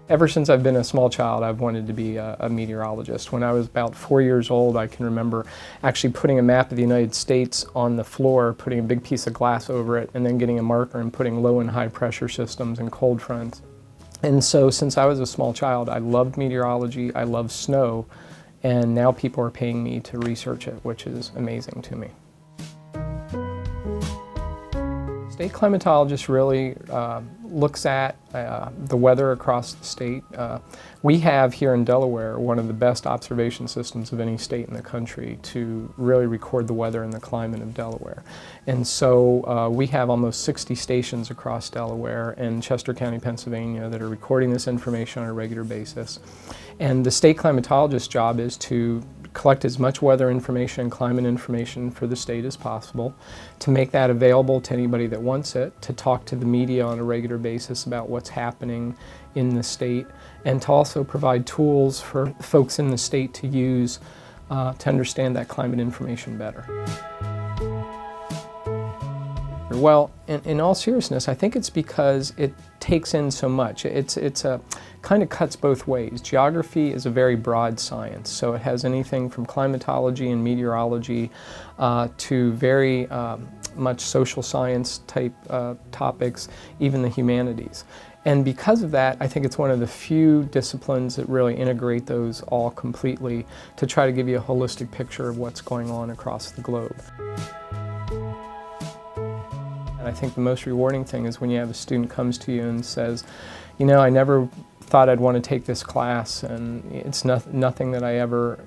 Ever since I've been a small child, I've wanted to be a meteorologist. When I was about 4 years old, I can remember actually putting a map of the United States on the floor, putting a big piece of glass over it, and then getting a marker and putting low and high pressure systems and cold fronts. And so since I was a small child, I loved meteorology, I loved snow, and now people are paying me to research it, which is amazing to me. State Climatologist really looks at the weather across the state. We have here in Delaware one of the best observation systems of any state in the country to really record the weather and the climate of Delaware. And so we have almost 60 stations across Delaware and Chester County, Pennsylvania that are recording this information on a regular basis. And the state climatologist's job is to collect as much weather information and climate information for the state as possible, to make that available to anybody that wants it, to talk to the media on a regular basis about what's happening in the state, and to also provide tools for folks in the state to use to understand that climate information better. Well, in all seriousness, I think it's because it takes in so much. It's a kind of cuts both ways. Geography is a very broad science, so it has anything from climatology and meteorology to very much social science type topics, even the humanities. And because of that, I think it's one of the few disciplines that really integrate those all completely to try to give you a holistic picture of what's going on across the globe. And I think the most rewarding thing is when you have a student comes to you and says, you know, I never thought I'd want to take this class, and it's nothing that I ever,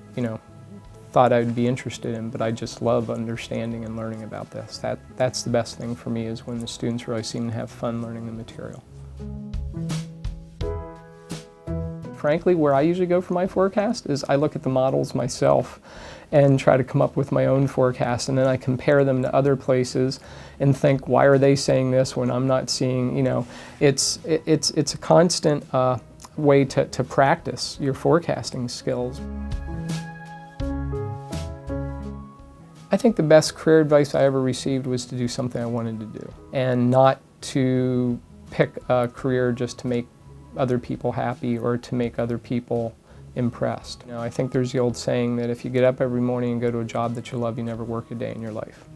thought I'd be interested in, but I just love understanding and learning about this. That's the best thing for me, is when the students really seem to have fun learning the material. Frankly, where I usually go for my forecast is I look at the models myself and try to come up with my own forecast, and then I compare them to other places and think, why are they saying this when I'm not seeing, it's a constant way to practice your forecasting skills. I think the best career advice I ever received was to do something I wanted to do, and not to pick a career just to make other people happy or to make other people impressed. I think there's the old saying that if you get up every morning and go to a job that you love, you never work a day in your life.